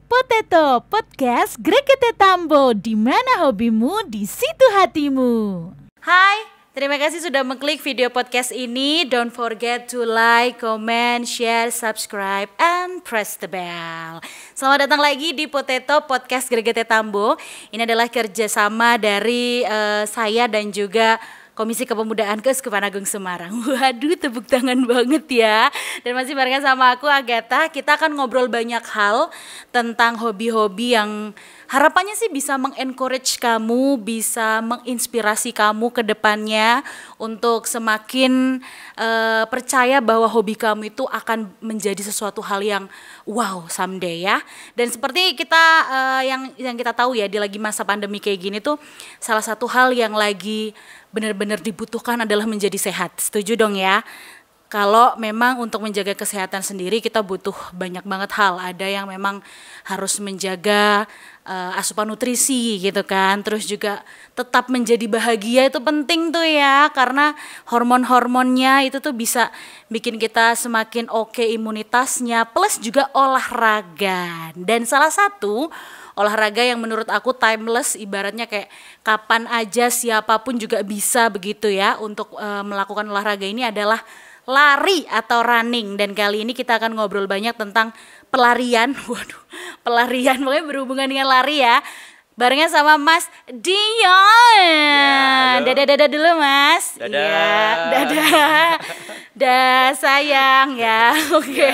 Potato Podcast Grekete Tambo, di mana hobimu di situ hatimu. Hai, terima kasih sudah mengklik video podcast ini. Don't forget to like, comment, share, subscribe, and press the bell. Selamat datang lagi di Potato Podcast Grekete Tambo. Ini adalah kerjasama dari saya dan juga Komisi Kepemudaan Keuskupan Agung Semarang. Waduh, tepuk tangan banget ya. Dan masih barengan sama aku Agatha. Kita akan ngobrol banyak hal tentang hobi-hobi yang harapannya sih bisa mengencourage kamu, bisa menginspirasi kamu ke depannya untuk semakin percaya bahwa hobi kamu itu akan menjadi sesuatu hal yang wow someday ya. Dan seperti kita yang kita tahu ya, di lagi masa pandemi kayak gini tuh salah satu hal yang lagi benar-benar dibutuhkan adalah menjadi sehat. Setuju dong ya? Kalau memang untuk menjaga kesehatan sendiri kita butuh banyak banget hal. Ada yang memang harus menjaga asupan nutrisi gitu kan. Terus juga tetap menjadi bahagia itu penting tuh ya. Karena hormon-hormonnya itu tuh bisa bikin kita semakin oke imunitasnya. Plus juga olahraga. Dan salah satu olahraga yang menurut aku timeless, ibaratnya kayak kapan aja siapapun juga bisa begitu ya untuk melakukan olahraga ini adalah lari atau running. Dan kali ini kita akan ngobrol banyak tentang pelarian. Waduh, pelarian pokoknya berhubungan dengan lari ya. Barengan sama Mas Dion. Ya, dadah dulu Mas. Dadah. Ya, dadah. Dah sayang ya. Oke.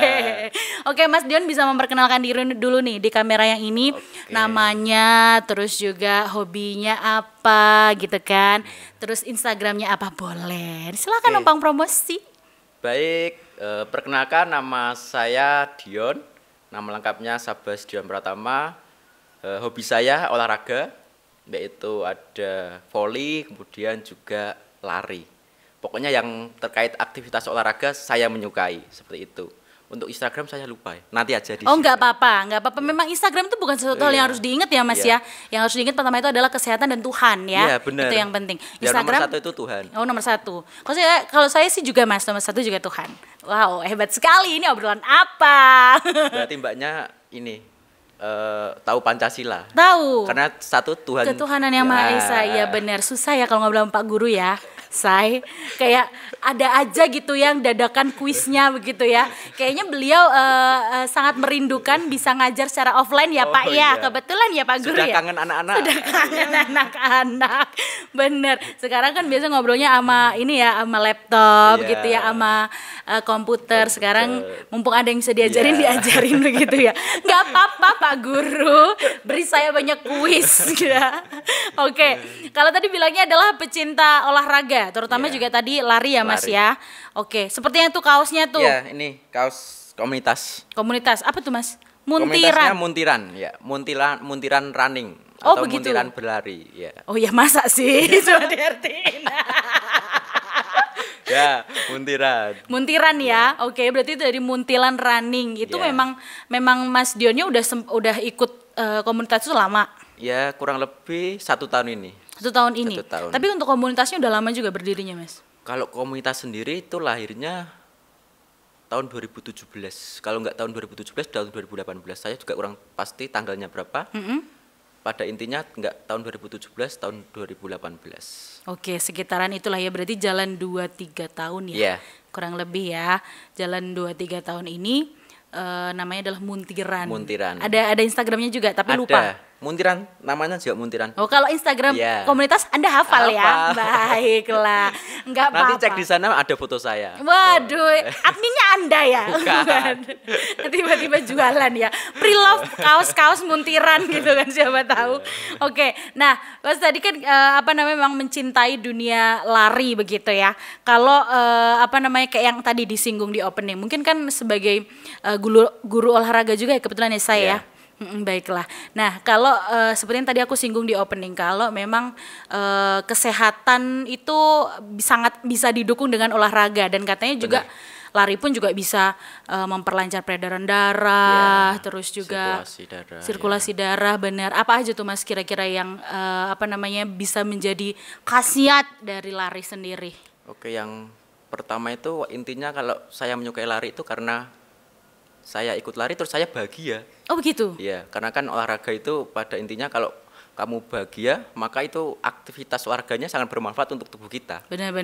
Oke, Mas Dion bisa memperkenalkan diri dulu nih di kamera yang ini. Namanya, terus juga hobinya apa gitu kan. Terus Instagramnya apa, boleh. Silakan numpang promosi. Baik, perkenalkan nama saya Dion. Nama lengkapnya Sabas Dion Pratama. Hobi saya olahraga, yaitu ada volley, kemudian juga lari. Pokoknya yang terkait aktivitas olahraga saya menyukai, seperti itu. Untuk Instagram saya lupa, nanti aja di Oh nggak apa-apa. Memang Instagram itu bukan sesuatu hal yang harus diingat ya Mas ya. Yang harus diingat pertama itu adalah kesehatan dan Tuhan ya. Iya benar. Itu yang penting. Instagram nomor 1 itu Tuhan. Oh nomor 1. Kalau saya sih juga Mas, nomor 1 juga Tuhan. Wow, hebat sekali. Ini obrolan apa? Berarti mbaknya ini tahu Pancasila. Tahu. Karena satu Tuhan. Ketuhanan yang Maha Esa. Iya benar. Susah ya kalau ngobrol sama Pak Guru ya. Kayak ada aja gitu yang dadakan kuisnya begitu ya. Kayaknya beliau sangat merindukan bisa ngajar secara offline ya Pak ya. Iya. Kebetulan ya Pak Guru. Sudah ya. kangen anak-anak. Sudah kangen anak-anak. Bener. Sekarang kan biasa ngobrolnya sama ini ya, sama laptop gitu ya, sama komputer. Sekarang mumpung ada yang bisa diajarin diajarin begitu ya. Nggak apa-apa Pak Guru. Beri saya banyak kuis ya. Oke. Kalau tadi bilangnya adalah pecinta olahraga. Terutama juga tadi lari ya Mas ya. Oke, seperti yang tuh kaosnya tuh. Ya, ini kaos komunitas. Komunitas, apa tuh Mas? Komunitasnya Muntiran, ya. Muntiran running atau begitu. Muntiran berlari, ya. Oh ya masa sih? Coba diartiin. Ya, Muntiran. Muntiran ya. Oke, berarti itu dari Muntilan Running. Itu memang Mas Dionnya udah ikut komunitas itu lama. Ya, kurang lebih 1 tahun ini. 1 tahun ini. 1 tahun. Tapi untuk komunitasnya udah lama juga berdirinya, Mas. Kalau komunitas sendiri itu lahirnya tahun 2017. Kalau nggak tahun 2017, tahun 2018. Saya juga kurang pasti tanggalnya berapa. Pada intinya nggak tahun 2017, tahun 2018. Oke, sekitaran itulah ya. Berarti jalan 2-3 tahun ya. Yeah. Kurang lebih ya. Jalan 2-3 tahun ini namanya adalah Muntiran. Ada Instagramnya juga, tapi lupa. Muntiran, namanya juga Muntiran. Oh, kalau Instagram komunitas Anda hafal ya? Baiklah. Enggak apa-apa. Nanti cek di sana ada foto saya. Waduh, adminnya Anda ya? Bukan. Tiba-tiba jualan ya. Pre-love kaos-kaos Muntiran gitu kan, siapa tahu. Oke. Nah, Mas tadi kan memang mencintai dunia lari begitu ya. Kalau kayak yang tadi disinggung di opening, mungkin kan sebagai guru olahraga juga ya kebetulan ya saya ya. Baiklah. Nah, kalau seperti yang tadi aku singgung di opening, kalau memang kesehatan itu sangat bisa didukung dengan olahraga, dan katanya juga lari pun juga bisa memperlancar peredaran darah, terus juga sirkulasi darah, benar. Apa aja tuh Mas kira-kira yang bisa menjadi khasiat dari lari sendiri? Oke, yang pertama itu intinya kalau saya menyukai lari itu karena saya ikut lari terus saya bahagia. Oh begitu? Iya, karena kan olahraga itu pada intinya kalau kamu bahagia, maka itu aktivitas olahraganya sangat bermanfaat untuk tubuh kita. Benar.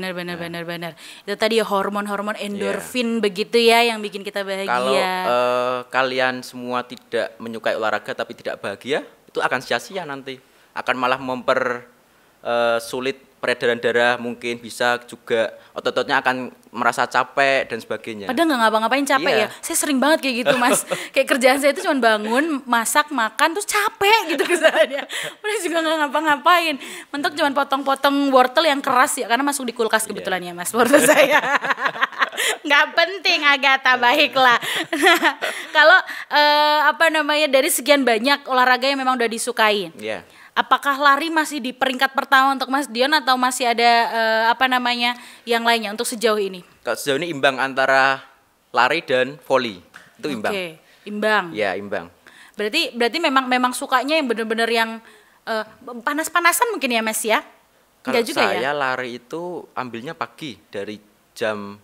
Itu tadi hormon-hormon endorfin begitu ya yang bikin kita bahagia. Kalau kalian semua tidak menyukai olahraga tapi tidak bahagia, itu akan sia-sia nanti. Akan malah sulit peredaran darah, mungkin bisa juga otot-ototnya akan merasa capek dan sebagainya. Padahal nggak ngapa-ngapain capek ya. Saya sering banget kayak gitu Mas. Kayak kerjaan saya itu cuma bangun, masak, makan, terus capek gitu kesannya. Udah juga nggak ngapa-ngapain. Mentok cuma potong-potong wortel yang keras ya, karena masuk di kulkas kebetulan ya Mas wortel saya. Nggak penting Agatha, baiklah. Kalau dari sekian banyak olahraga yang memang udah disukain. Iya. Apakah lari masih di peringkat pertama untuk Mas Dion atau masih ada yang lainnya untuk sejauh ini? Kalau sejauh ini imbang antara lari dan volley. Itu imbang. Oke, imbang. Ya, imbang. Berarti memang sukanya yang benar-benar yang panas-panasan mungkin ya Mas ya? Kalau juga saya ya? lari itu ambilnya pagi dari jam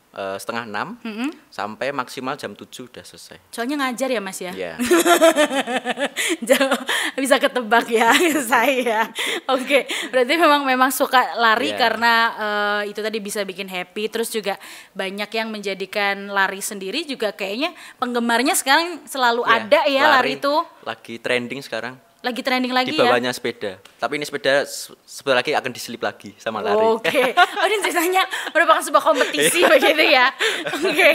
5:30 sampai maksimal jam 7 udah selesai. Soalnya ngajar ya Mas ya? Iya. Bisa ketebak ya saya. Oke, berarti memang suka lari karena itu tadi bisa bikin happy. Terus juga banyak yang menjadikan lari sendiri juga kayaknya penggemarnya sekarang selalu ada ya lari itu. Lagi trending sekarang. Lagi trending lagi di bawahnya sepeda. Tapi ini sepeda sebentar lagi akan diselip lagi sama lari. Oke. Oh, ini ceritanya merupakan sebuah kompetisi begitu ya. Oke.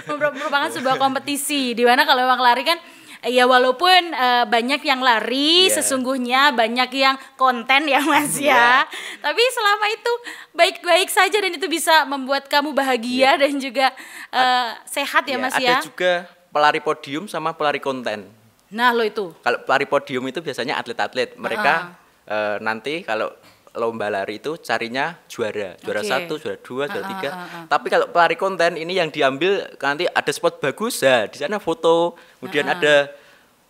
Merupakan sebuah kompetisi di mana kalau memang lari kan ya walaupun banyak yang lari, sesungguhnya banyak yang konten ya Mas ya. Tapi selama itu baik-baik saja dan itu bisa membuat kamu bahagia dan juga sehat ya Mas ya. Ada juga pelari podium sama pelari konten. Nah lo itu. Kalau pelari podium itu biasanya atlet-atlet. Mereka nanti kalau lomba lari itu carinya juara 1, juara 2, juara 3. Tapi kalau pelari konten ini yang diambil nanti ada spot bagus ya, di sana foto. Kemudian ada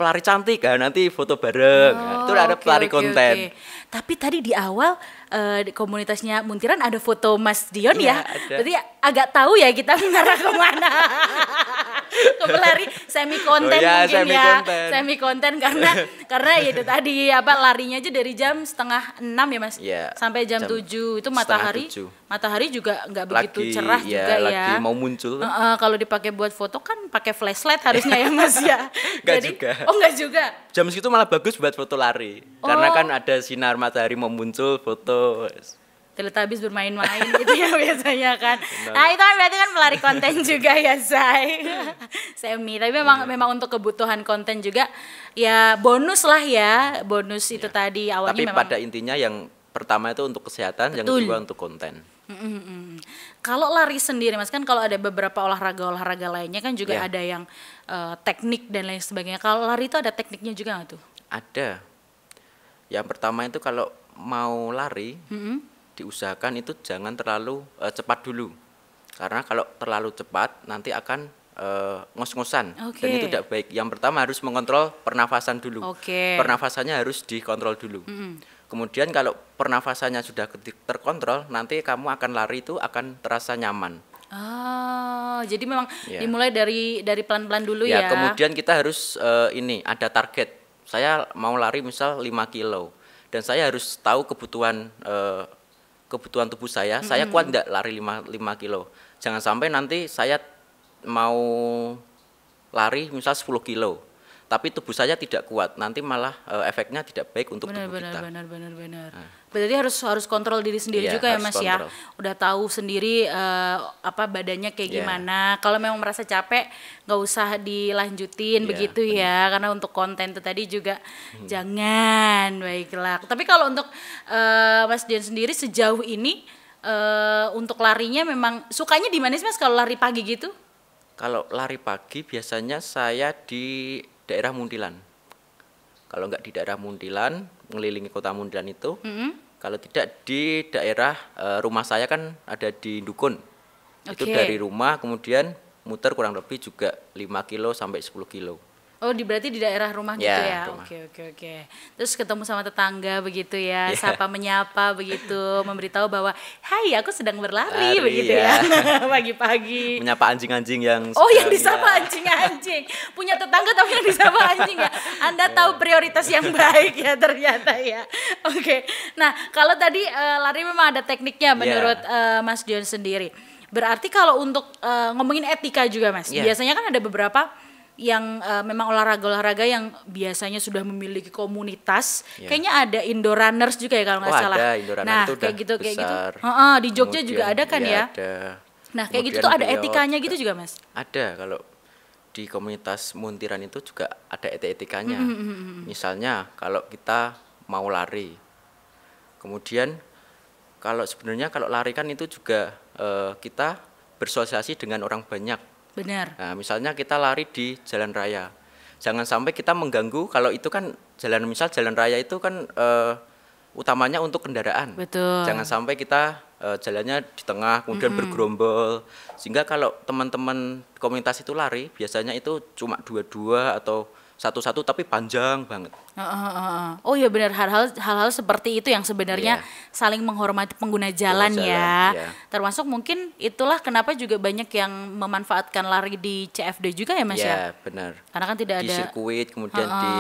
pelari cantik kan, nanti foto bareng. Itu ada pelari konten. Tapi tadi di awal di komunitasnya Muntiran ada foto Mas Dion ya. Ada. Berarti agak tahu ya kita mengarah kemana. Ke pelari semi konten semi konten karena itu tadi larinya aja dari jam 5:30 ya Mas sampai jam 7 itu matahari juga nggak begitu cerah juga ya. Lagi mau muncul. Kalau dipakai buat foto kan pakai flashlight harusnya ya Mas ya. Nggak juga. Jam segitu malah bagus buat foto lari karena kan ada sinar matahari mau muncul foto. Teletubbies bermain-main gitu ya biasanya kan. Nah itu kan berarti kan pelari konten juga ya Semi. Tapi memang untuk kebutuhan konten juga ya bonus lah ya. Bonus itu tadi awalnya tapi memang. Pada intinya yang pertama itu untuk kesehatan, yang kedua untuk konten. Kalau lari sendiri Mas kan kalau ada beberapa olahraga lainnya kan juga ada yang teknik dan lain sebagainya. Kalau lari itu ada tekniknya juga nggak tuh? Ada. Yang pertama itu kalau mau lari diusahakan itu jangan terlalu cepat dulu, karena kalau terlalu cepat nanti akan ngos-ngosan dan itu tidak baik. Yang pertama harus mengontrol pernafasan dulu. Pernafasannya harus dikontrol dulu. Kemudian kalau pernafasannya sudah terkontrol, nanti kamu akan lari itu akan terasa nyaman. Jadi memang dimulai dari pelan-pelan dulu ya. Kemudian kita harus ada target. Saya mau lari misal 5 kilo dan saya harus tahu kebutuhan tubuh saya kuat enggak lari 5 kilo. Jangan sampai nanti saya mau lari misal 10 kilo, tapi tubuh saya tidak kuat, nanti malah efeknya tidak baik untuk tubuh kita. Benar. Berarti harus kontrol diri sendiri juga ya Mas ya. Udah tahu sendiri badannya kayak gimana. Kalau memang merasa capek nggak usah dilanjutin begitu ya. Karena untuk konten itu tadi juga jangan. Baiklah. Tapi kalau untuk Mas Dion sendiri sejauh ini untuk larinya memang sukanya di mana sih Mas kalau lari pagi gitu? Kalau lari pagi biasanya saya di daerah Muntilan. Kalau nggak di daerah Muntilan, mengelilingi kota Muntilan itu. Kalau tidak di daerah rumah saya kan ada di Dukun. Itu dari rumah kemudian muter kurang lebih juga 5 kilo sampai 10 kilo. Oh, berarti di daerah rumah gitu Ya, ya? rumah. Oke. Terus ketemu sama tetangga begitu ya, sapa menyapa begitu, memberitahu bahwa, hai aku sedang berlari Lari, begitu ya, pagi-pagi. Menyapa anjing-anjing yang Oh, yang sedang, disapa anjing-anjing. Punya tetangga tapi yang disapa anjing ya. Anda tahu prioritas yang baik ya ternyata ya. Oke. Nah, kalau tadi lari memang ada tekniknya menurut Mas Dion sendiri. Berarti kalau untuk ngomongin etika juga Mas, biasanya kan ada beberapa yang memang olahraga-olahraga yang biasanya sudah memiliki komunitas, kayaknya ada indoor runners juga ya kalau nggak salah. Ada indoor runner Nah, itu kayak udah gitu. besar. Di Jogja juga ada kan ya? Ada. Nah, kayak gitu Kemudian tuh ada beliau etikanya juga gitu juga Mas? Ada, kalau di komunitas Muntiran itu juga ada etikanya. Misalnya kalau kita mau lari, kemudian sebenarnya kalau lari kan itu juga kita bersosialisasi dengan orang banyak. Benar. Nah, misalnya kita lari di jalan raya, jangan sampai kita mengganggu. Kalau itu kan jalan raya itu kan utamanya untuk kendaraan. Betul. Jangan sampai kita jalannya di tengah kemudian bergerombol, sehingga kalau teman-teman komunitas itu lari biasanya itu cuma dua-dua atau satu-satu tapi panjang banget. Oh ya benar, hal-hal seperti itu yang sebenarnya saling menghormati pengguna jalan ya. Termasuk mungkin itulah kenapa juga banyak yang memanfaatkan lari di CFD juga ya Mas ya. Iya benar. Karena kan tidak di ada sirkuit, kemudian di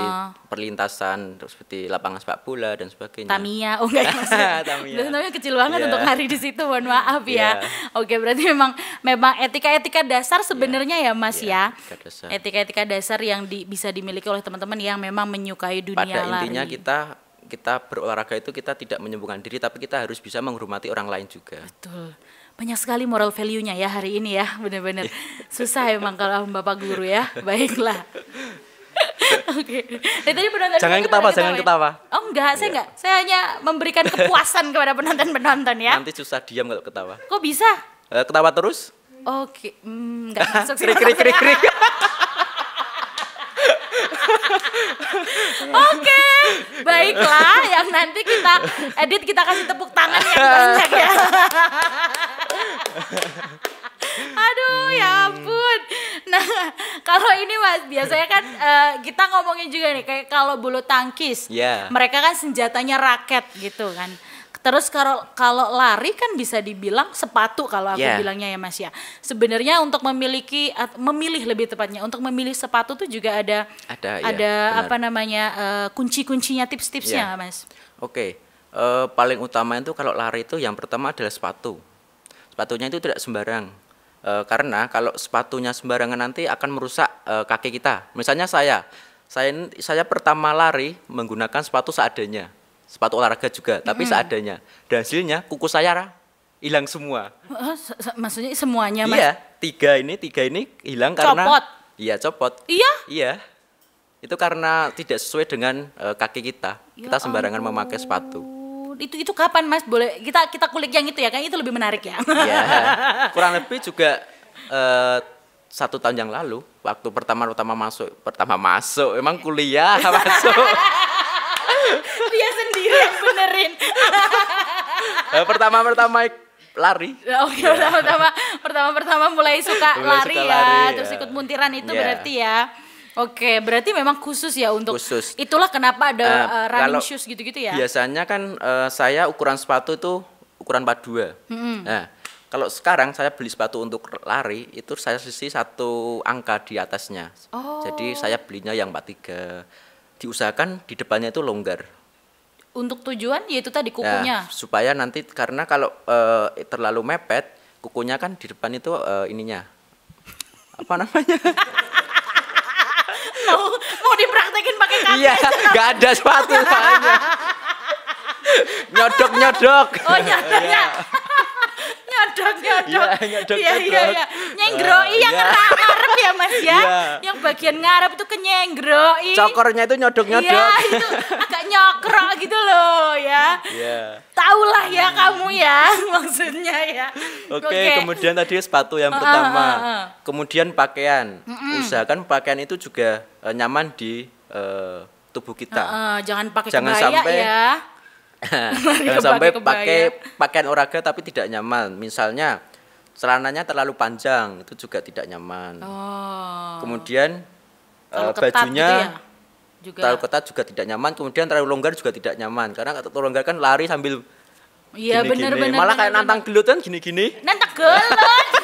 perlintasan seperti lapangan sepak bola dan sebagainya. Tamiya, oh enggak ya Mas. Tamiya. Namanya kecil banget untuk lari di situ, mohon maaf ya. Oke, berarti memang etika-etika dasar sebenarnya ya Mas ya. Etika-etika dasar yang bisa dimiliki oleh teman-teman yang memang menyukai dunia lari. Pada intinya kita berolahraga itu kita tidak menyembuhkan diri, tapi kita harus bisa menghormati orang lain juga. Betul. Banyak sekali moral value-nya ya hari ini ya, benar-benar susah emang kalau Bapak guru ya. Baiklah. Oke. Tadi Jangan ketawa. Oh enggak, saya enggak. Saya hanya memberikan kepuasan kepada penonton-penonton ya. Nanti susah diam kalau ketawa. Kok bisa? Ketawa terus? Oke, enggak masuk sih. Krik. Oke, baiklah. Yang nanti kita edit, kita kasih tepuk tangan yang banyak ya. Aduh, ya ampun. Nah, kalau ini Mas, biasanya kan kita ngomongin juga nih, kayak kalau bulu tangkis, mereka kan senjatanya raket gitu kan. Terus kalau lari kan bisa dibilang sepatu kalau aku bilangnya ya Mas ya. Sebenarnya untuk memilih lebih tepatnya untuk memilih sepatu tuh juga ada apa namanya kunci-kuncinya, tips-tipsnya Mas. Oke. Paling utama itu kalau lari itu yang pertama adalah sepatu. Sepatunya itu tidak sembarang. Karena kalau sepatunya sembarangan nanti akan merusak kaki kita. Misalnya saya pertama lari menggunakan sepatu seadanya. Sepatu olahraga juga, tapi seadanya. Dan hasilnya kuku saya hilang semua. Maksudnya semuanya Mas? Iya, tiga ini hilang karena copot. Iya, copot. Iya. Itu karena tidak sesuai dengan kaki kita. Kita sembarangan memakai sepatu. Itu kapan Mas? Boleh kita kulik yang itu ya, kan itu lebih menarik ya. Iya. Kurang lebih juga 1 tahun yang lalu, waktu pertama masuk, emang kuliah masuk. Dia sendiri yang benerin. Pertama lari. Oke, pertama mulai suka lari ya, terus ikut muntiran itu berarti ya. Oke, berarti memang khusus ya untuk itulah kenapa ada running shoes gitu-gitu ya. Biasanya kan saya ukuran sepatu itu ukuran 42. Nah, kalau sekarang saya beli sepatu untuk lari itu saya sisi 1 angka di atasnya. Jadi saya belinya yang 43. Diusahakan di depannya itu longgar. Untuk tujuan yaitu tadi kukunya. Supaya nanti karena kalau terlalu mepet, kukunya kan di depan itu ininya. Apa namanya? mau dipraktekin pakai kaki. Iya, enggak ada sepatu soalnya. Nyodok. Oh, nyodoknya. Nyodok. Iya. Nyenggroi yang ngarep ya Mas ya. Yang bagian ngarep itu kenyenggroi. Cokornya itu nyodok-nyodok. Iya, itu agak nyokrok gitu loh ya. Taulah ya kamu ya maksudnya ya. Oke, kemudian tadi sepatu yang pertama. Kemudian pakaian. Usahakan pakaian itu juga nyaman di tubuh kita. Jangan pakai kebaya ya. Jangan sampai pakai pakaian olahraga tapi tidak nyaman. Misalnya celananya terlalu panjang, itu juga tidak nyaman. Kemudian Kalau ketat bajunya gitu ya? Juga. terlalu ketat juga tidak nyaman, kemudian terlalu longgar juga tidak nyaman. Karena kalau terlalu longgar kan lari sambil Iya gini-gini. benar-benar. Malah kayak nantang gelut kan gini-gini. Nantang gelut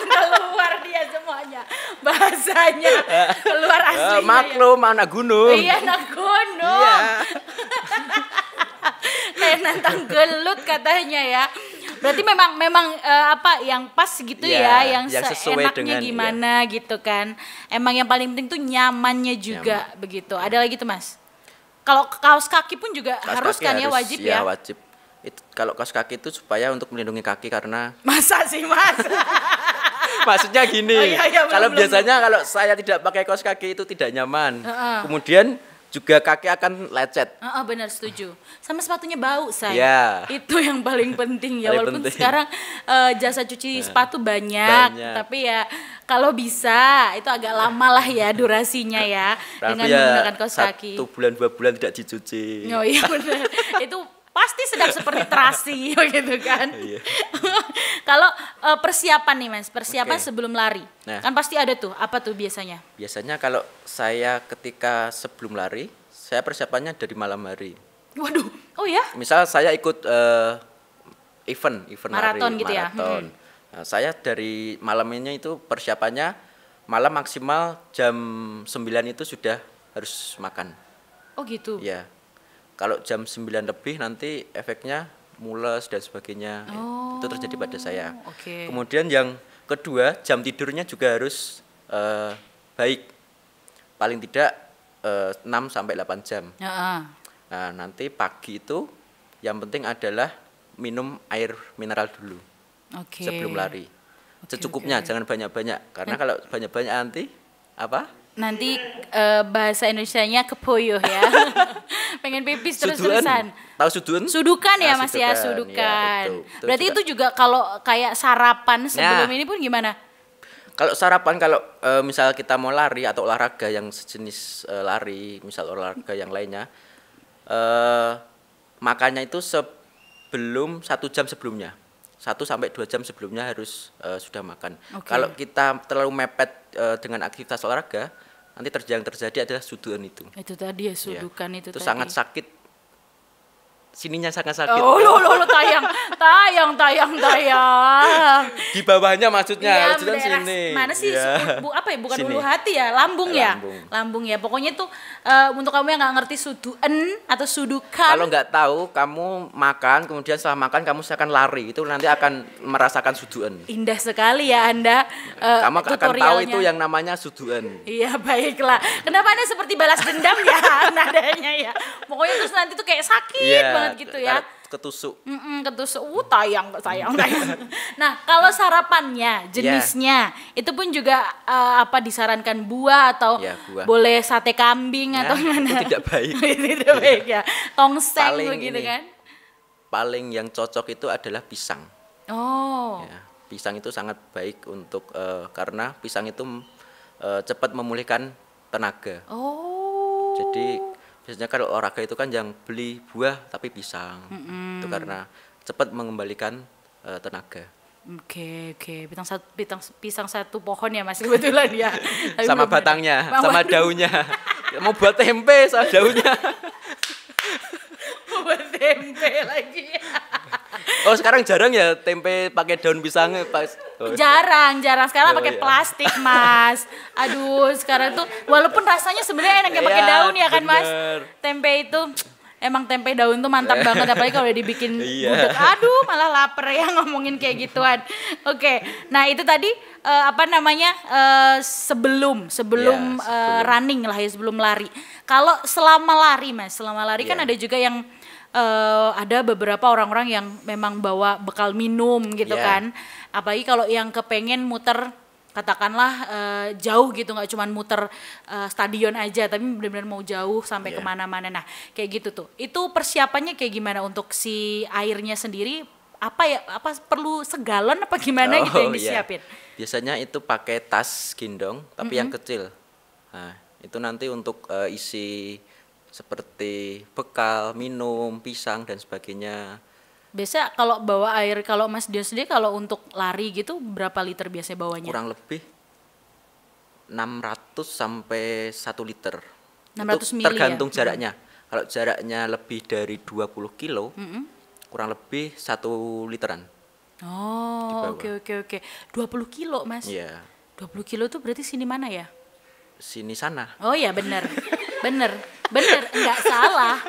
keluar dia semuanya bahasanya keluar aslinya. Maklum anak gunung. Iya anak gunung. Iya. Kayak nantang gelut katanya ya. Berarti memang apa yang pas gitu Ya, ya, yang sesuai seenaknya dengan, gimana gitu kan. Emang yang paling penting tuh nyamannya juga begitu. Ada lagi tuh Mas. Kalau kaos kaki pun juga Kaos harus kaki kan ya harus, wajib ya. wajib. Kalau kaos kaki itu supaya untuk melindungi kaki karena Masa sih Mas? maksudnya gini. Oh, iya, kalau belum. biasanya kalau saya tidak pakai kaos kaki itu tidak nyaman. Kemudian juga kaki akan lecet. Benar setuju. Sama sepatunya bau say. Ya. Itu yang paling penting ya. Paling Walaupun penting. sekarang jasa cuci sepatu banyak, tapi ya kalau bisa itu agak lama lah ya durasinya ya dengan Tapi ya menggunakan kaos kaki. 1 bulan 2 bulan tidak dicuci. Oh iya benar. Itu pasti sedang seperti terasi gitu kan. Iya. Kalau persiapan nih Mas, persiapan Oke. sebelum lari. Nah. Kan pasti ada tuh. Apa tuh biasanya? Biasanya kalau saya ketika sebelum lari, saya persiapannya dari malam hari. Waduh. Oh ya? Misal saya ikut event Maraton lari, gitu ya? maraton. Nah, saya dari malamnya itu persiapannya malam maksimal jam 9 itu sudah harus makan. Oh gitu. Ya. Kalau jam 9 lebih nanti efeknya mules dan sebagainya. Itu terjadi pada saya. Oke. Kemudian yang kedua, jam tidurnya juga harus baik. Paling tidak 6 sampai 8 jam. Heeh. Nah, nanti pagi itu yang penting adalah minum air mineral dulu Oke. sebelum lari. Oke, Secukupnya, oke. jangan banyak-banyak. Karena kalau banyak-banyak nanti apa? Nanti bahasa Indonesianya kepoyo ya. Pengen pipis Suduan. terus-terusan. Tahu sudun? Sudukan ya Nah, Mas ya, sudukan. sudukan. Ya, itu Berarti juga. itu juga kalau kayak sarapan sebelum Nah. ini pun gimana? Kalau sarapan, kalau misal kita mau lari atau olahraga yang sejenis lari, misal olahraga yang lainnya, makannya itu sebelum 1 jam sebelumnya. 1 sampai 2 jam sebelumnya harus sudah makan. Oke. Kalau kita terlalu mepet dengan aktivitas olahraga, nanti yang terjadi adalah suduan itu. Itu tadi ya Ya. sudukan itu tadi. sangat sakit. Sininya sangat sakit. Oh, lo tayang. Di bawahnya maksudnya, Iya, suduan daerah sini. mana sih? Ya. Apa ya? Bukan Sini. ulu hati ya, lambung ya. Lambung. Lambung ya. Pokoknya tuh untuk kamu yang nggak ngerti suduan atau sudukan. Kalau nggak tahu, kamu makan, kemudian setelah makan kamu akan lari, itu nanti akan merasakan suduan. Indah sekali ya Anda Kamu akan tahu tutorialnya. itu yang namanya suduan. Iya baiklah. Kenapa Anda seperti balas dendam ya nadanya ya. Pokoknya terus nanti tuh kayak sakit banget gitu ya. Ketusuk. Ketusuk. Tayang. Nah kalau sarapannya jenisnya itu pun juga apa disarankan buah atau Ya, buah. boleh sate kambing Nah, atau gimana? itu tidak baik. Tidak baik ya. Tongseng Paling begitu ini. kan? Paling yang cocok itu adalah pisang. Oh. Ya, pisang itu sangat baik untuk karena pisang itu cepat memulihkan tenaga. Oh. Jadi biasanya kalau olahraga itu kan yang beli buah tapi pisang. Itu karena cepat mengembalikan tenaga. Oke. Pisang satu pohon ya Mas kebetulan ya. Tapi Sama belum ada. batangnya, sama Waduh. daunnya. Mau buat tempe sama daunnya. Buat tempe lagi. Oh, sekarang jarang ya tempe pakai daun pisangnya pas. Oh. Jarang sekarang Oh, pakai iya. plastik Mas. Aduh sekarang tuh walaupun rasanya sebenarnya enaknya pakai Iya, daun ya kan Mas. bener. Tempe itu emang tempe daun tuh mantap banget apalagi kalau udah dibikin Iya. gudeg. Aduh malah lapar ya ngomongin kayak gituan. Oke. Nah itu tadi apa namanya sebelum Ya, sebelum. running lah ya sebelum lari. Kalau selama lari Mas, selama lari kan Iya. ada juga yang ada beberapa orang-orang yang memang bawa bekal minum gitu Yeah. kan. Apalagi kalau yang kepengen muter katakanlah jauh gitu nggak cuman muter stadion aja tapi benar-benar mau jauh sampai Yeah. kemana-mana. Nah kayak gitu tuh. Itu persiapannya kayak gimana untuk si airnya sendiri? Apa perlu segalon apa gimana gitu yang iya. disiapin? Biasanya itu pakai tas gendong tapi yang kecil. Nah, itu nanti untuk isi seperti bekal, minum, pisang dan sebagainya. Biasa kalau bawa air kalau Mas Dion sendiri kalau untuk lari gitu berapa liter biasanya bawanya? Kurang lebih 600 sampai 1 liter. 600 Itu mili tergantung ya? jaraknya. Kalau jaraknya lebih dari 20 kilo, kurang lebih 1 literan di Oh, bawah. oke. 20 kilo, Mas. Iya, 20 kilo tuh berarti sini mana ya? sini sana. Oh ya benar, benar, nggak salah,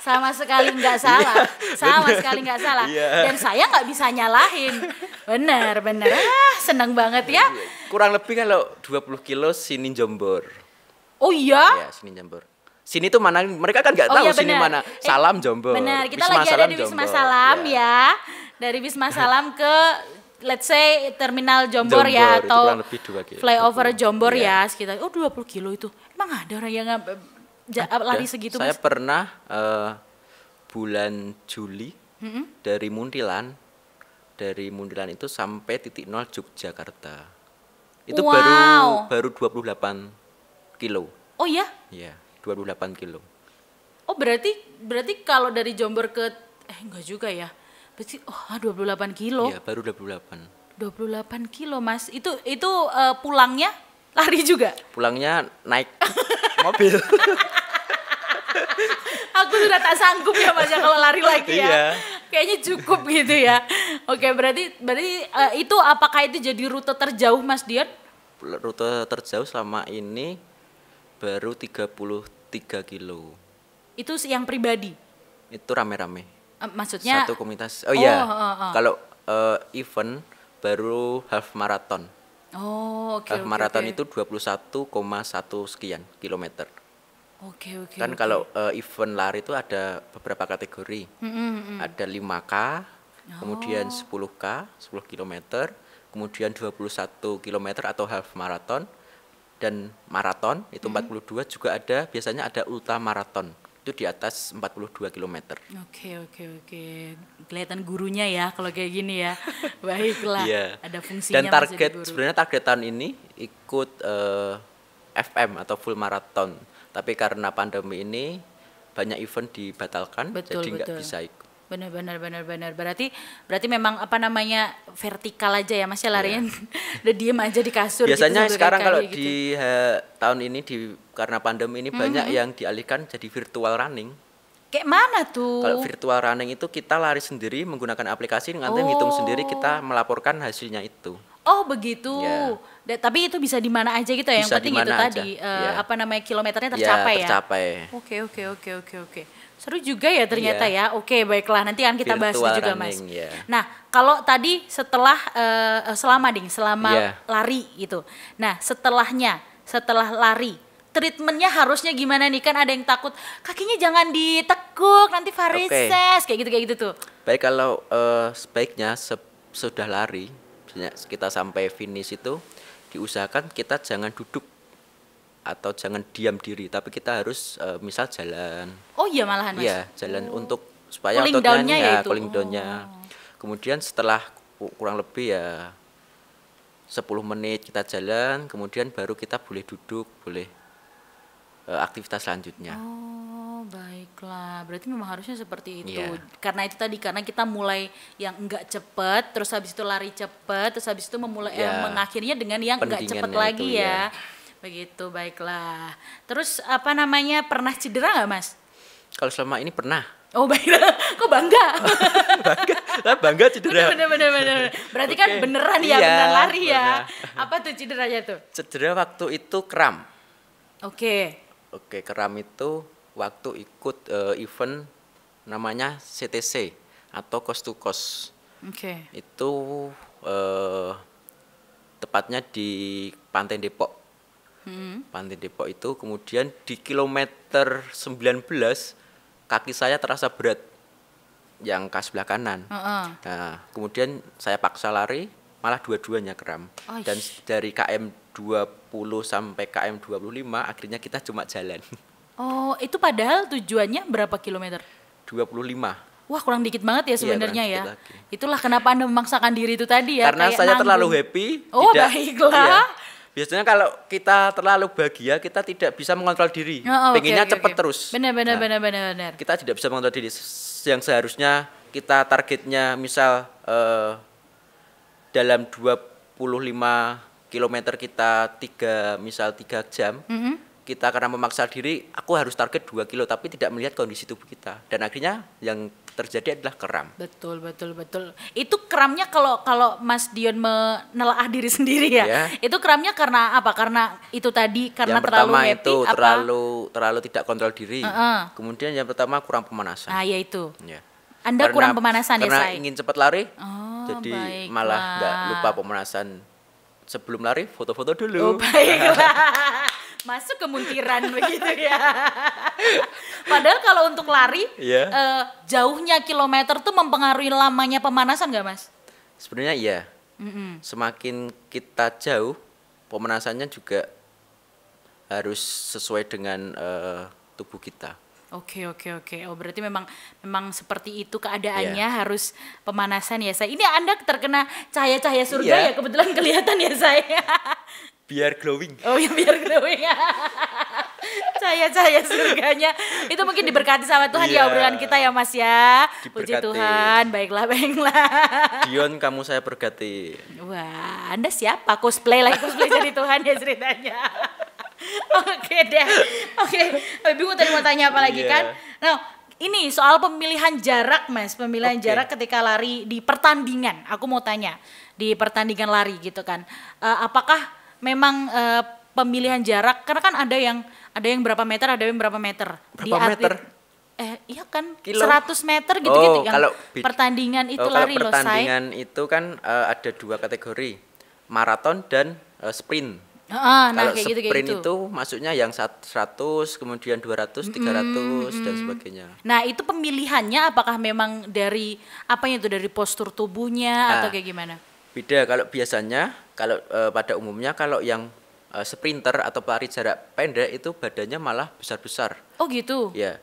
sama sekali nggak salah, sama sekali nggak salah. Iya. Dan saya nggak bisa nyalahin, benar, seneng banget ya. Kurang lebih kalau 20 kilo sini Jombor. Oh iya, Ya, sini Jombor. Sini tuh mana, mereka kan nggak Oh tahu iya, sini benar. mana. Salam Jombor. Benar, kita Wisma lagi ada Salam di Wisma Jombor. Salam Ya. ya, dari Wisma Salam ke let's say Terminal Jombor ya, Jombor, itu atau kurang lebih 2 kilo. flyover Jombor Iya. ya sekitar. Oh 20 kilo itu, emang ada orang yang lari segitu Saya Mas? pernah bulan Juli dari Muntilan itu sampai titik nol Yogyakarta. Itu Wow. baru 28 kilo. Oh iya. Ya, 28 kilo. Oh berarti kalau dari Jombor ke enggak juga ya. Berarti 28 kilo. Iya, baru 28. 28 kilo Mas. Itu pulangnya lari juga. Pulangnya naik mobil. Aku sudah tak sanggup ya Mas ya kalau lari lagi ya. Iya. Kayaknya cukup gitu ya. Oke, berarti itu apakah itu jadi rute terjauh Mas Dion? Rute terjauh selama ini baru 33 kilo. Itu yang pribadi. Itu rame-rame. Maksudnya Satu komunitas. Oh iya. oh. Kalau event baru half marathon. Oh, oke. Half marathon itu 21,1 sekian kilometer. Oke. Kan kalau event lari itu ada beberapa kategori. Ada 5K, kemudian 10K, 10 kilometer, kemudian 21 kilometer atau half marathon, dan maraton itu 42, juga ada, biasanya ada ultra marathon. Itu di atas 42 kilometer. Oke. Kelihatan gurunya ya kalau kayak gini ya. Baiklah. Iya. Ada fungsinya. Dan sebenarnya target tahun ini ikut FM atau full marathon. Tapi karena pandemi ini banyak event dibatalkan, Betul, jadi nggak betul. bisa ikut. Benar. Berarti memang vertikal aja ya Mas ya larinya. Iya. Udah diem aja di kasur. Biasanya gitu, sekarang kalau gitu. di tahun ini karena pandemi ini banyak yang dialihkan jadi virtual running. Kayak mana tuh? Kalau virtual running itu kita lari sendiri menggunakan aplikasi, nanti ngitung sendiri, kita melaporkan hasilnya itu. Oh begitu. Ya. Tapi itu bisa di mana aja gitu ya. Yang Bisa penting di itu mana tadi aja. kilometernya tercapai ya. Tercapai. Oke. Seru juga ya ternyata ya. Oke, baiklah, nanti akan kita bahas Virtual itu juga running, Mas. ya. Nah, kalau tadi selama Iya. lari gitu. Nah, setelah lari, treatmentnya harusnya gimana nih? Kan ada yang takut kakinya jangan ditekuk nanti varises kayak gitu tuh. Baik, kalau sebaiknya sudah lari, misalnya kita sampai finish itu, diusahakan kita jangan duduk atau jangan diam diri, tapi kita harus misal jalan. Oh iya malahan Mas. Iya, jalan untuk supaya Cooling ototnya down-nya ya itu? cooling down-nya. Kemudian setelah kurang lebih 10 menit kita jalan, kemudian baru kita boleh duduk, boleh aktivitas selanjutnya. Oh, baiklah. Berarti memang harusnya seperti itu. Iya. Karena itu tadi, karena kita mulai yang enggak cepet, terus habis itu lari cepet, terus habis itu mengakhirinya dengan yang enggak cepet Pendingannya lagi itu, ya. Begitu, baiklah. Terus pernah cedera nggak Mas? Kalau selama ini pernah. Oh baiklah, kok bangga? Bangga cedera. Bener. Berarti kan Oke. beneran ya, Iya, beneran lari ya. benar. Apa tuh cederanya tuh? Cedera waktu itu kram. Oke. Kram itu waktu ikut event namanya CTC atau Coast to Coast. Oke. Itu tepatnya di Pantai Depok. Pantai Depok itu, kemudian di kilometer 19 kaki saya terasa berat yang kaki sebelah kanan. Nah, kemudian saya paksa lari, malah dua-duanya kram. Aish. Dan dari KM 20 sampai KM 25 akhirnya kita cuma jalan. Oh, itu padahal tujuannya berapa kilometer? 25. Wah, kurang dikit banget ya Iya, sebenarnya kurang ya. dikit lagi. Itulah kenapa Anda memaksakan diri itu tadi ya. Karena kayak saya nanggung. terlalu happy. Oh, baiklah. Iya. Biasanya kalau kita terlalu bahagia, kita tidak bisa mengontrol diri. Oh, Pengennya oke. cepat terus. Benar. Nah, kita tidak bisa mengontrol diri. Yang seharusnya kita targetnya misal dalam 25 kilometer kita 3 jam, kita karena memaksa diri, aku harus target 2 kilo tapi tidak melihat kondisi tubuh kita. Dan akhirnya yang terjadi adalah kram. Betul. Itu kramnya kalau Mas Dion menelaah diri sendiri ya. Ya. Itu kramnya karena apa? Karena itu tadi karena Yang terlalu pertama happy itu apa? terlalu tidak kontrol diri. Kemudian yang pertama kurang pemanasan. Ah, ya itu. Ya. Anda kurang pemanasan ya, karena Say? ingin cepat lari, Oh, jadi baiklah. malah nggak lupa pemanasan. Sebelum lari foto-foto dulu. Oh, baiklah. Masuk ke muntiran begitu ya. Padahal kalau untuk lari, Iya. jauhnya kilometer tuh mempengaruhi lamanya pemanasan nggak, Mas? Sebenarnya iya. Semakin kita jauh, pemanasannya juga harus sesuai dengan tubuh kita. Oke. Oh, berarti memang seperti itu keadaannya, harus pemanasan ya, saya. Ini Anda terkena cahaya-cahaya surga Iya. ya, kebetulan kelihatan ya saya. Biar glowing. Oh ya, biar glowing. Cahaya-cahaya surganya itu mungkin diberkati sama Tuhan ya Iya. obrolan kita ya, Mas ya. Puji Diberkati. Tuhan, baiklah. Dion, kamu saya berkati. Wah, Anda siapa? Cosplay jadi Tuhan ya ceritanya. Oke deh. Oke, bingung tadi mau tanya apa lagi Iya. kan? Nah, ini soal pemilihan jarak, Mas. Pemilihan Oke. jarak ketika lari di pertandingan. Aku mau tanya, di pertandingan lari gitu kan. Apakah memang pemilihan jarak, karena kan ada yang berapa meter, ada yang berapa meter. Berapa meter? Iya kan, Kilo? 100 meter gitu-gitu yang kalau pertandingan itu kalau lari loh, Say. pertandingan itu kan ada 2 kategori, maraton dan sprint. Nah, Kalau kayak gitu, sprint itu masuknya yang 100, kemudian 200, 300 dan sebagainya. Nah, itu pemilihannya apakah memang dari apanya itu, dari postur tubuhnya atau Nah, kayak gimana? Beda kalau biasanya, kalau pada umumnya kalau yang sprinter atau pelari jarak pendek itu badannya malah besar-besar. Oh gitu. Ya,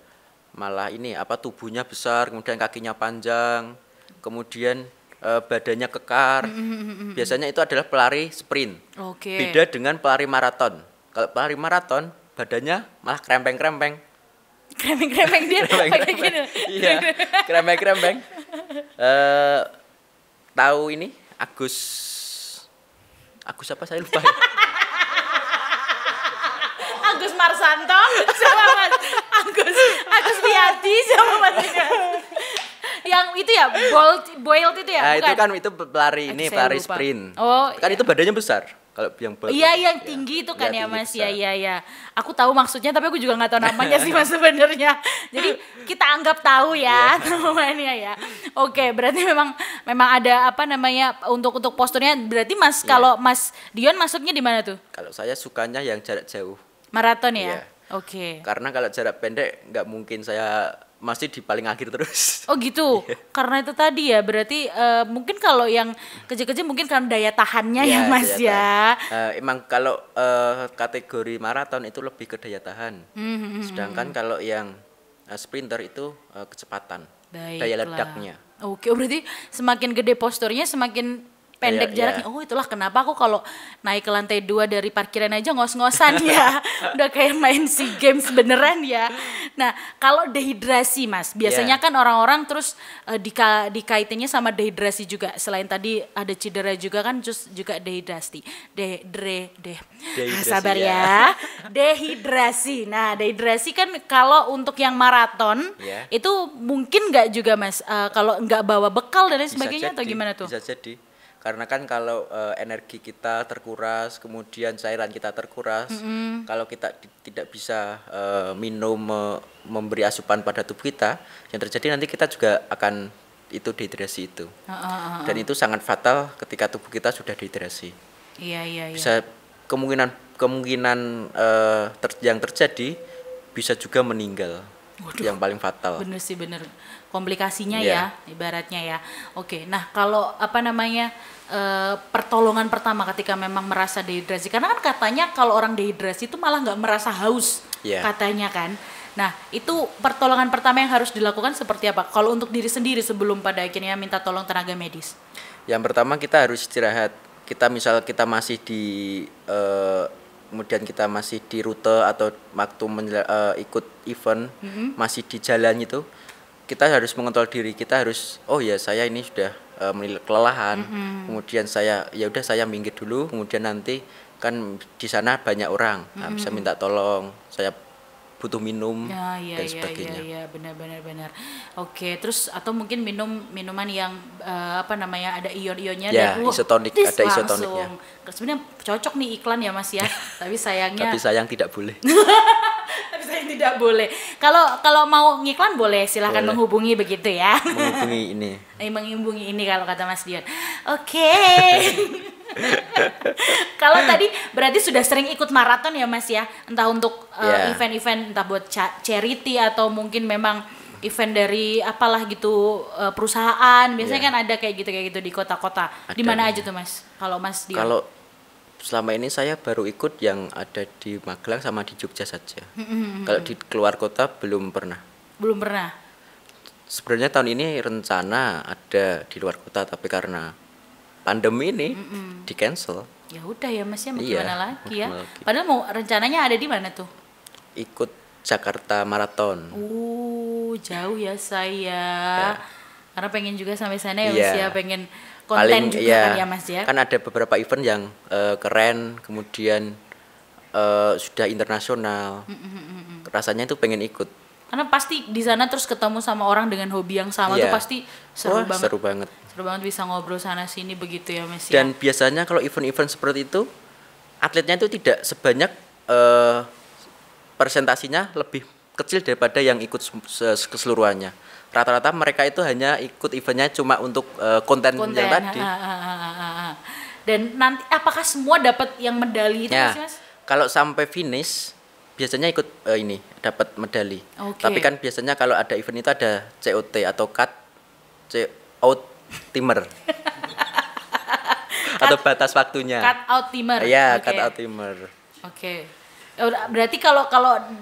malah ini tubuhnya besar, kemudian kakinya panjang, kemudian badannya kekar. Biasanya itu adalah pelari sprint. Oke. Beda dengan pelari maraton. Kalau pelari maraton badannya malah krempeng-krempeng. Krempeng-krempeng dia kayak gini. Iya, krempeng-krempeng. Tahu ini Agus apa saya lupa ya. Agus Marsanto sama Mas Agus Wiyadi sama Mas yang itu ya, Bolt itu ya, Nah, bukan? itu kan itu pelari Aduh, ini saya pelari lupa. sprint. Oh, Kan itu badannya besar. Kalau yang Bolt Iya, itu. yang Ya. tinggi itu kan ya, Iya, tinggi Mas. besar. Iya. Aku tahu maksudnya, tapi aku juga nggak tahu namanya sih, Mas, sebenarnya. Jadi kita anggap tahu ya namanya ya. Oke, berarti memang ada apa namanya untuk posturnya. Berarti Mas, kalau Mas Dion masuknya di mana tuh? Kalau saya sukanya yang jarak jauh. Maraton ya. Iya. Oke. Karena kalau jarak pendek nggak mungkin saya masih di paling akhir terus. Oh gitu. Karena itu tadi ya. Berarti mungkin kalau yang kecil-kecil mungkin karena daya tahannya ya, Mas daya ya. tahan. Emang kalau kategori maraton itu lebih ke daya tahan. Sedangkan kalau yang sprinter itu kecepatan, daya Baiklah. ledaknya. Oke, berarti semakin gede posturnya semakin pendek jaraknya. Oh, itulah kenapa aku kalau naik ke lantai 2 dari parkiran aja ngos-ngosan ya. Udah kayak main SEA Games beneran ya. Nah, kalau dehidrasi, Mas, biasanya kan orang-orang terus dikaitinnya sama dehidrasi juga. Selain tadi ada cedera juga kan, terus juga dehidrasi. Dehidrasi, Sabar ya. Dehidrasi. Nah, dehidrasi kan kalau untuk yang maraton itu mungkin nggak juga, Mas, kalau nggak bawa bekal dan lain sebagainya, atau gimana tuh? Bisa jadi. Karena kan kalau energi kita terkuras, kemudian cairan kita terkuras, kalau kita tidak bisa minum, memberi asupan pada tubuh kita, yang terjadi nanti kita juga akan itu dehidrasi itu. Dan itu sangat fatal ketika tubuh kita sudah dehidrasi. Iya. Bisa kemungkinan yang terjadi bisa juga meninggal. Waduh, yang paling fatal. Bener sih, bener. Komplikasinya ya, ibaratnya ya. Oke, nah kalau apa namanya, pertolongan pertama ketika memang merasa dehidrasi. Karena kan katanya kalau orang dehidrasi itu malah nggak merasa haus, katanya kan. Nah, itu pertolongan pertama yang harus dilakukan seperti apa? Kalau untuk diri sendiri sebelum pada akhirnya minta tolong tenaga medis. Yang pertama kita harus istirahat. Kita masih di kemudian kita masih di rute atau waktu ikut event, masih di jalan itu, kita harus mengontrol diri. Kita harus, oh ya saya ini sudah kelelahan, kemudian saya minggir dulu, kemudian nanti kan di sana banyak orang, bisa minta tolong, saya butuh minum dan sebagainya. Ya, benar. Oke, terus atau mungkin minuman yang apa namanya ada ion-ionnya Ya, dan isotonik, ada isotoniknya. Sebenarnya cocok nih iklan ya Mas ya, tapi sayangnya. Tapi sayang tidak boleh. Tapi sayang tidak boleh. Kalau mau ngiklan boleh, silahkan Boleh. menghubungi begitu ya. Menghubungi ini. Menghubungi ini kalau kata Mas Dion. Oke. Kalau tadi berarti sudah sering ikut maraton ya Mas ya, entah untuk event-event entah buat charity atau mungkin memang event dari apalah gitu perusahaan. Biasanya kan ada kayak gitu di kota-kota. Di mana aja tuh Mas? Kalau Mas Dion. Kalau selama ini saya baru ikut yang ada di Magelang sama di Jogja saja. Kalau di keluar kota belum pernah. Belum pernah. Sebenarnya tahun ini rencana ada di luar kota, tapi karena pandemi ini di cancel. Ya udah ya Mas ya, mau Iya, gimana lagi ya. mau lagi. Padahal mau rencananya ada di mana tuh? Ikut Jakarta Marathon. Jauh ya saya. Karena pengen juga sampai sana ya Iya. Mas ya, pengen konten juga kan ya Mas ya. Kan ada beberapa event yang keren, kemudian sudah internasional. Rasanya itu pengen ikut. Karena pasti di sana terus ketemu sama orang dengan hobi yang sama tuh Iya. pasti seru banget. Seru banget. Seru banget bisa ngobrol sana sini begitu ya Mas ya. Dan biasanya kalau event-event seperti itu, atletnya itu tidak sebanyak presentasinya lebih kecil daripada yang ikut keseluruhannya. Rata-rata mereka itu hanya ikut eventnya cuma untuk konten yang tadi. Dan nanti apakah semua dapat yang medali itu Ya, Mas? kalau sampai finish biasanya ikut ini dapat medali. Oke. Tapi kan biasanya kalau ada event itu ada COT atau out timer. Atau batas waktunya. Cut out timer. Iya, Oke. cut out timer. Oke. Berarti kalau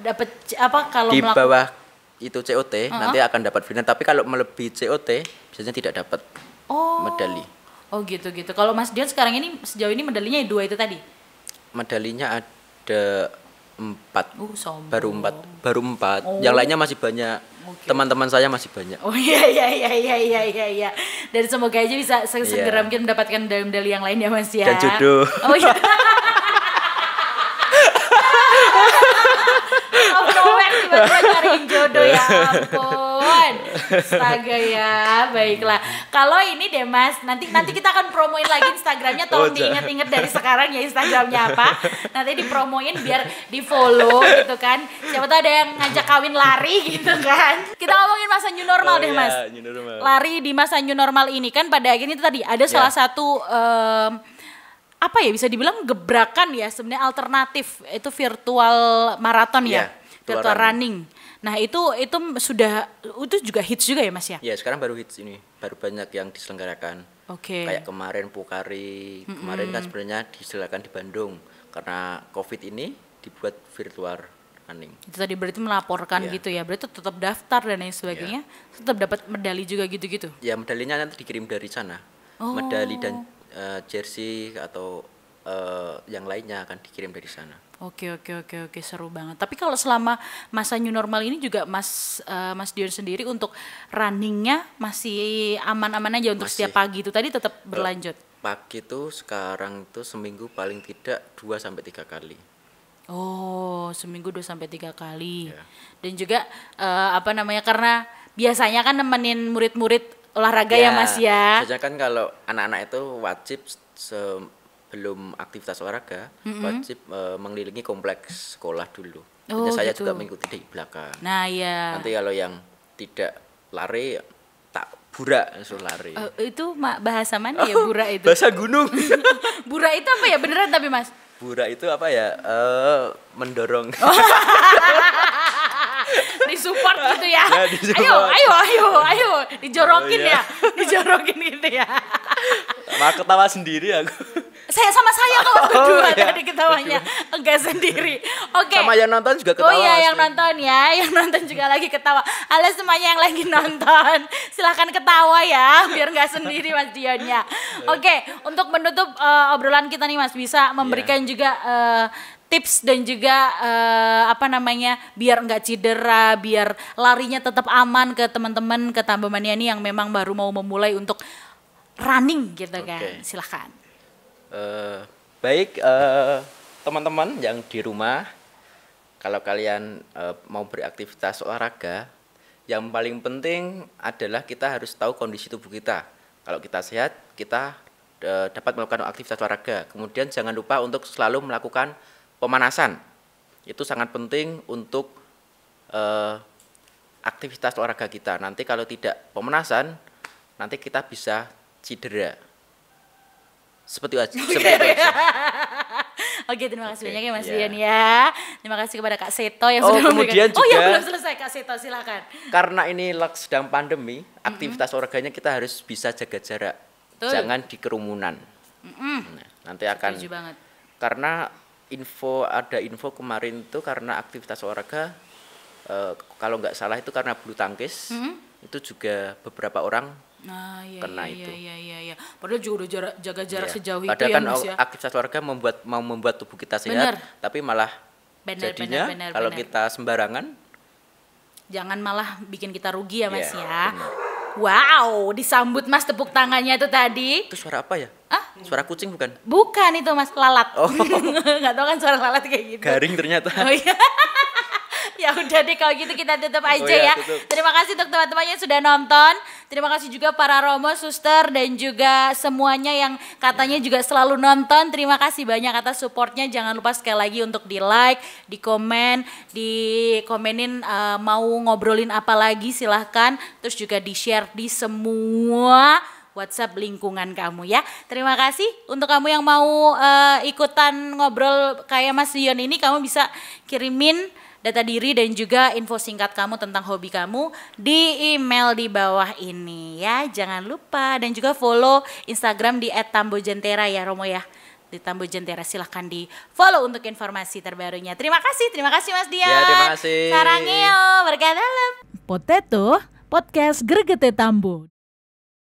dapat apa kalau Di bawah itu COT nanti akan dapat final, tapi kalau melebihi COT biasanya tidak dapat medali. Oh gitu. Kalau Mas Dion sekarang ini sejauh ini medalinya 2 itu tadi. Medalinya ada 4. Sombong. Baru 4. Yang lainnya masih banyak. Oke. Teman-teman saya masih banyak. Oh iya. Dan semoga aja bisa segera mungkin mendapatkan medali yang lain ya Mas ya. Dan jodoh. Oh iya. Tiba-tiba cariin jodoh ya ampun. Astaga ya, baiklah. Kalau ini deh Mas, nanti kita akan promoin lagi Instagramnya, tolong diingat-ingat dari sekarang ya Instagramnya apa. Nanti dipromoin biar di follow gitu kan. Siapa tahu ada yang ngajak kawin lari gitu kan. Kita ngomongin masa new normal deh Mas. New normal. Lari di masa new normal ini kan pada akhirnya itu tadi ada salah satu apa ya bisa dibilang gebrakan ya sebenarnya alternatif itu virtual maraton ya. Virtual running. Nah itu juga hits juga ya Mas ya? Ya sekarang baru hits ini, baru banyak yang diselenggarakan. Oke. Kayak kemarin Pukari, kemarin kan sebenarnya diselenggarakan di Bandung karena COVID ini dibuat virtual running. Itu tadi berarti melaporkan gitu ya, berarti tetap daftar dan lain sebagainya, tetap dapat medali juga gitu-gitu? Ya medalinya nanti dikirim dari sana, medali dan jersey atau yang lainnya akan dikirim dari sana. Oke, seru banget. Tapi kalau selama masa new normal ini juga Mas Dion sendiri untuk runningnya masih aman-aman aja untuk setiap pagi itu tadi tetap berlanjut? Pagi itu sekarang itu seminggu paling tidak 2-3 kali. Oh, seminggu 2-3 kali. Ya. Dan juga karena biasanya kan nemenin murid-murid olahraga ya Mas ya. Biasanya kan kalau anak-anak itu wajib sebelum aktivitas olahraga wajib mengelilingi kompleks sekolah dulu. Saya juga mengikuti di belakang. Nah ya. Nanti kalau yang tidak lari tak burak langsung lari. Itu bahasa mana ya burak itu? Bahasa gunung. Burak itu apa ya beneran tapi Mas? Burak itu apa ya? Mendorong. Disupport gitu ya. Ayo, dijorokin ya. Dijorokin gitu ya. Mau ketawa sendiri aku. Saya kok berdua tadi ketawanya. Enggak sendiri. Oke. Sama yang nonton juga ketawa. Oh iya, yang nonton ya. Yang nonton juga lagi ketawa. Halo semuanya yang lagi nonton. Silahkan ketawa ya, biar nggak sendiri Mas Dion ya. Oke, untuk menutup obrolan kita nih Mas, bisa memberikan juga tips dan juga biar nggak cedera, biar larinya tetap aman ke teman-teman ke Tambomania ini yang memang baru mau memulai untuk running gitu kan. Silahkan. Baik, teman-teman yang di rumah, kalau kalian mau beraktivitas olahraga, yang paling penting adalah kita harus tahu kondisi tubuh kita. Kalau kita sehat, kita dapat melakukan aktivitas olahraga. Kemudian jangan lupa untuk selalu melakukan pemanasan. Itu sangat penting untuk aktivitas olahraga kita. Nanti kalau tidak pemanasan, nanti kita bisa cedera. Seperti itu aja. Oke, terima kasih banyak ya Mas Dion ya. Terima kasih kepada Kak Seto yang sudah kemudian memberikan. Oh ya, juga, belum selesai Kak Seto, silakan. Karena ini sedang pandemi, aktivitas olahraganya kita harus bisa jaga jarak. Betul. Jangan di kerumunan. Nah, nanti akan. Setuju banget. Karena ada info kemarin itu karena aktivitas olahraga, kalau nggak salah itu karena bulu tangkis, itu juga beberapa orang kena itu. Iya. Padahal juga udah jaga jarak sejauh itu Padahal ya kan Mas ya. aktivitas olahraga mau membuat tubuh kita sehat, tapi malah jadinya kalau kita sembarangan, jangan malah bikin kita rugi ya Mas ya. Benar. Wow, disambut Mas tepuk tangannya itu tadi. Itu suara apa ya? Suara kucing bukan? Bukan itu Mas, lalat. Oh. Nggak tahu kan suara lalat kayak gitu. Garing ternyata. Oh iya. Ya udah deh kalau gitu kita tutup aja ya. Tutup. Terima kasih untuk teman-teman yang sudah nonton. Terima kasih juga para Romo, suster dan juga semuanya yang katanya juga selalu nonton. Terima kasih banyak atas supportnya. Jangan lupa sekali lagi untuk di like, di komen, dikomenin mau ngobrolin apa lagi silahkan. Terus juga di share di semua WhatsApp lingkungan kamu ya. Terima kasih untuk kamu yang mau ikutan ngobrol kayak Mas Dion ini, kamu bisa kirimin data diri dan juga info singkat kamu tentang hobi kamu di email di bawah ini ya. Jangan lupa dan juga follow Instagram di @tambojentera ya Romo ya. Di Tambojentera silahkan di follow untuk informasi terbarunya. Terima kasih Mas Dion. Ya, terima kasih. Sarangeo berkah dalam. Potato Podcast Gregete Tambo.